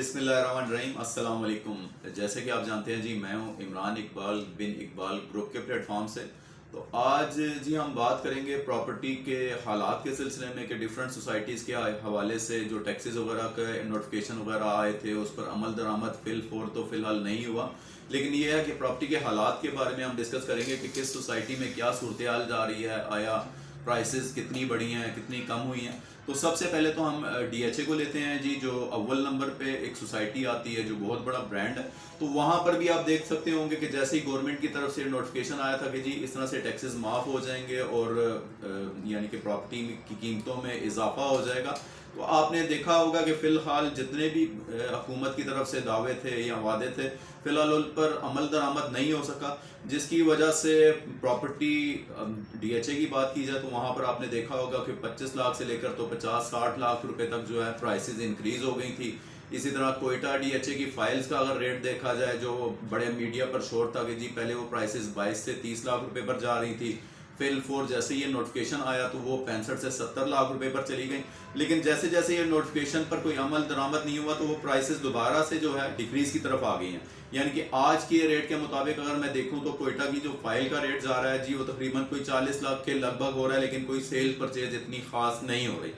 بسم اللہ الرحمن الرحیم، السلام علیکم۔ جیسے کہ آپ جانتے ہیں جی، میں ہوں عمران اقبال بن اقبال گروپ کے پلیٹ فارم سے۔ تو آج جی ہم بات کریں گے پراپرٹی کے حالات کے سلسلے میں کہ ڈیفرنٹ سوسائٹیز کے حوالے سے جو ٹیکسز وغیرہ کے نوٹیفیکیشن وغیرہ آئے تھے اس پر عمل درآمد فی الفور تو فی الحال نہیں ہوا، لیکن یہ ہے کہ پراپرٹی کے حالات کے بارے میں ہم ڈسکس کریں گے کہ کس سوسائٹی میں کیا صورتحال جا رہی ہے، آیا پرائسز کتنی بڑھی ہیں، کتنی کم ہوئی ہیں۔ تو سب سے پہلے تو ہم ڈی ایچ اے کو لیتے ہیں جی، جو اول نمبر پہ ایک سوسائٹی آتی ہے جو بہت بڑا برانڈ ہے۔ تو وہاں پر بھی آپ دیکھ سکتے ہوں گے کہ جیسے ہی گورنمنٹ کی طرف سے نوٹیفیکیشن آیا تھا کہ جی اس طرح سے ٹیکسز معاف ہو جائیں گے اور یعنی کہ پراپرٹی کی قیمتوں میں اضافہ ہو جائے گا، تو آپ نے دیکھا ہوگا کہ فی الحال جتنے بھی حکومت کی طرف سے دعوے تھے یا وعدے تھے، فی الحال ان پر عمل درآمد نہیں ہو سکا، جس کی وجہ سے پراپرٹی ڈی ایچ اے کی بات کی جائے تو وہاں پر آپ نے دیکھا ہوگا کہ 25 لاکھ سے لے کر تو 50-60 لاکھ روپے تک جو ہے پرائسز انکریز ہو گئی تھی۔ اسی طرح کوئٹہ ڈی ایچ اے کی فائلز کا اگر ریٹ دیکھا جائے، جو بڑے میڈیا پر شور تھا کہ جی پہلے وہ پرائسز 22 سے 30 لاکھ روپے پر جا رہی تھی، فی الفور جیسے یہ نوٹیفیکیشن آیا تو وہ 65 سے 70 لاکھ روپے پر چلی گئی، لیکن جیسے جیسے یہ نوٹیفیکیشن پر کوئی عمل درآمد نہیں ہوا تو وہ پرائسز دوبارہ سے جو ہے ڈیکریز کی طرف آ گئی ہیں۔ یعنی کہ آج کے ریٹ کے مطابق اگر میں دیکھوں تو کوئٹہ کی جو فائل کا ریٹ جا رہا ہے جی وہ تقریباً کوئی 40 لاکھ کے لگ بھگ ہو رہا ہے، لیکن کوئی سیل پرچیز اتنی خاص نہیں ہو رہی۔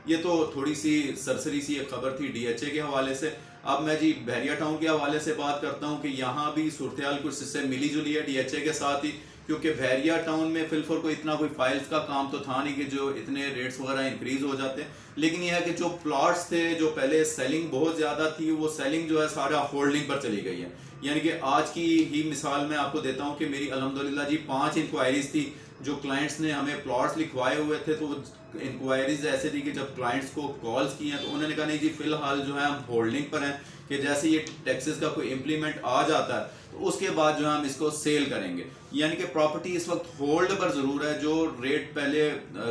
یہ تو تھوڑی سی سرسری سی ایک خبر تھی ڈی ایچ اے کے حوالے سے۔ اب میں جی بحریہ ٹاؤن کے حوالے سے بات کرتا ہوں کہ یہاں بھی صورتحال کچھ اس سے ملی جلی ہے ڈی ایچ اے کے ساتھ ہی، کیونکہ بحریہ ٹاؤن میں فی الفور کو اتنا کوئی فائلز کا کام تو تھا نہیں کہ جو اتنے ریٹس وغیرہ انکریز ہو جاتے ہیں، لیکن یہ ہے کہ جو پلاٹس تھے جو پہلے سیلنگ بہت زیادہ تھی، وہ سیلنگ جو ہے سارا ہولڈنگ پر چلی گئی ہے۔ یعنی کہ آج کی ہی مثال میں آپ کو دیتا ہوں کہ میری الحمدللہ جی 5 انکوائریز تھی، جو کلائنٹس نے ہمیں پلاٹس لکھوائے ہوئے تھے، تو انکوائریز ایسے تھی کہ جب کلائنٹس کو کالز کی ہیں تو انہوں نے کہا نہیں جی فی الحال جو ہے ہم ہولڈنگ پر ہیں، کہ جیسے یہ ٹیکسز کا کوئی امپلیمنٹ آ جاتا ہے تو اس کے بعد جو ہے ہم اس کو سیل کریں گے۔ یعنی کہ پراپرٹی اس وقت ہولڈ پر ضرور ہے، جو ریٹ پہلے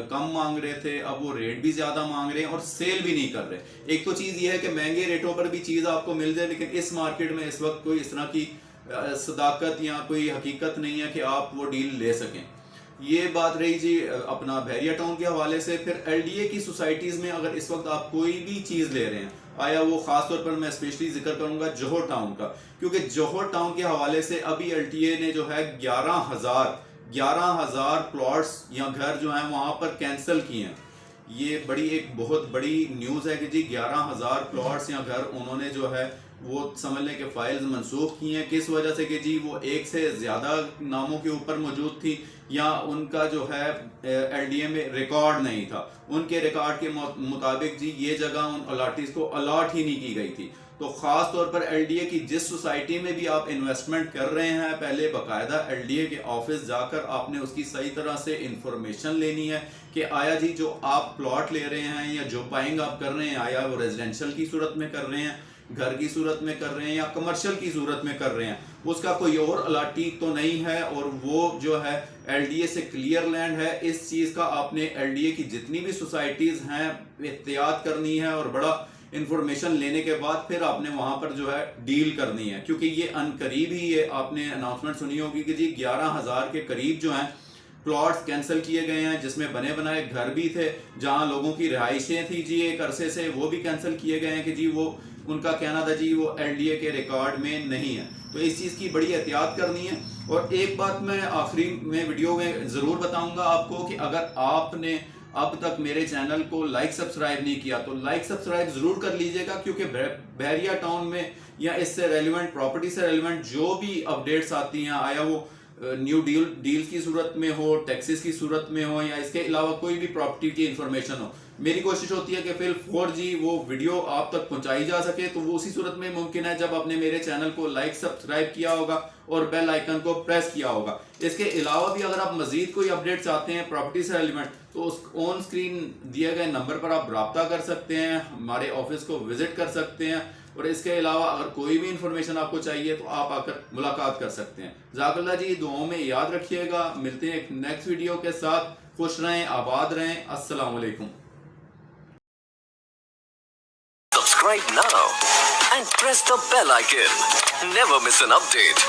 کم مانگ رہے تھے اب وہ ریٹ بھی زیادہ مانگ رہے ہیں اور سیل بھی نہیں کر رہے۔ ایک تو چیز یہ ہے کہ مہنگے ریٹوں پر بھی چیز آپ کو مل جائے، لیکن اس مارکیٹ میں اس وقت کوئی اس طرح کی صداقت یا کوئی حقیقت نہیں ہے کہ آپ وہ ڈیل لے سکیں۔ یہ بات رہی جی اپنا بحریہ ٹاؤن کے حوالے سے۔ پھر ایل ڈی اے کی سوسائٹیز میں اگر اس وقت آپ کوئی بھی چیز لے رہے ہیں، آیا وہ خاص طور پر میں اسپیشلی ذکر کروں گا جوہر ٹاؤن کا، کیونکہ جوہر ٹاؤن کے حوالے سے ابھی ایل ٹی اے نے جو ہے 11,000 پلاٹس یا گھر جو ہیں وہاں پر کینسل کیے ہیں۔ یہ ایک بہت بڑی نیوز ہے کہ جی 11,000 پلاٹس یا گھر انہوں نے جو ہے وہ سمجھ لیں کہ فائلز منسوخ کی ہیں، کس وجہ سے کہ جی وہ ایک سے زیادہ ناموں کے اوپر موجود تھی، یا ان کا جو ہے ایل ڈی اے میں ریکارڈ نہیں تھا، ان کے ریکارڈ کے مطابق جی یہ جگہ ان الاٹیز کو الاٹ ہی نہیں کی گئی تھی۔ تو خاص طور پر ایل ڈی اے کی جس سوسائٹی میں بھی آپ انویسٹمنٹ کر رہے ہیں، پہلے باقاعدہ ایل ڈی اے کے آفس جا کر آپ نے اس کی صحیح طرح سے انفارمیشن لینی ہے کہ آیا جی جو آپ پلاٹ لے رہے ہیں یا جو بائنگ آپ کر رہے ہیں، آیا وہ ریزیڈینشل کی صورت میں کر رہے ہیں، گھر کی صورت میں کر رہے ہیں یا کمرشل کی صورت میں کر رہے ہیں، اس کا کوئی اور الاٹی تو نہیں ہے، اور وہ جو ہے ایل ڈی اے سے کلیئر لینڈ ہے۔ اس چیز کا آپ نے ایل ڈی اے کی جتنی بھی سوسائٹیز ہیں احتیاط کرنی ہے، اور بڑا انفارمیشن لینے کے بعد پھر آپ نے وہاں پر جو ہے ڈیل کرنی ہے، کیونکہ یہ ان قریب ہی یہ آپ نے اناؤنسمنٹ سنی ہوگی کہ جی 11,000 کے قریب جو ہیں پلاٹس کینسل کیے گئے ہیں، جس میں بنے بنائے گھر بھی تھے، جہاں لوگوں کی رہائشیں تھی جی ایک عرصے سے، وہ بھی کینسل کیے گئے ہیں کہ جی وہ ان کا کہنا تھا جی وہ ایل ڈی اے کے ریکارڈ میں نہیں ہے۔ تو اس چیز کی بڑی احتیاط کرنی ہے۔ اور ایک بات میں آخری میں ویڈیو میں ضرور بتاؤں گا آپ کو کہ اگر آپ نے اب تک میرے چینل کو لائک سبسکرائب نہیں کیا تو لائک سبسکرائب ضرور کر لیجئے گا، کیونکہ بحریہ ٹاؤن میں یا اس سے ریلیونٹ پراپرٹی سے ریلیونٹ جو بھی اپڈیٹس آتی ہیں، آیا وہ نیو ڈیل کی صورت میں ہو، ٹیکسز کی صورت میں ہو، یا اس کے علاوہ کوئی بھی پراپرٹی کی انفارمیشن ہو، میری کوشش ہوتی ہے کہ فی الفور جی وہ ویڈیو آپ تک پہنچائی جا سکے۔ تو وہ اسی صورت میں ممکن ہے جب آپ نے میرے چینل کو لائک سبسکرائب کیا ہوگا اور بیل آئیکن کو پریس کیا ہوگا۔ اس کے علاوہ بھی اگر آپ مزید کوئی اپڈیٹ چاہتے ہیں پراپرٹی سے ریلیونٹ تو اس آن سکرین دیے گئے نمبر پر آپ رابطہ کر سکتے ہیں، ہمارے آفس کو وزٹ کر سکتے ہیں، اور اس کے علاوہ اگر کوئی بھی انفارمیشن آپ کو چاہیے تو آپ آ کر ملاقات کر سکتے ہیں۔ جزاک اللہ جی، دعاؤں میں یاد رکھیے گا۔ ملتے ہیں ایک نیکسٹ ویڈیو کے ساتھ۔ خوش رہیں، آباد رہیں۔ السلام علیکم۔ Subscribe now and press the bell icon. Never miss an update.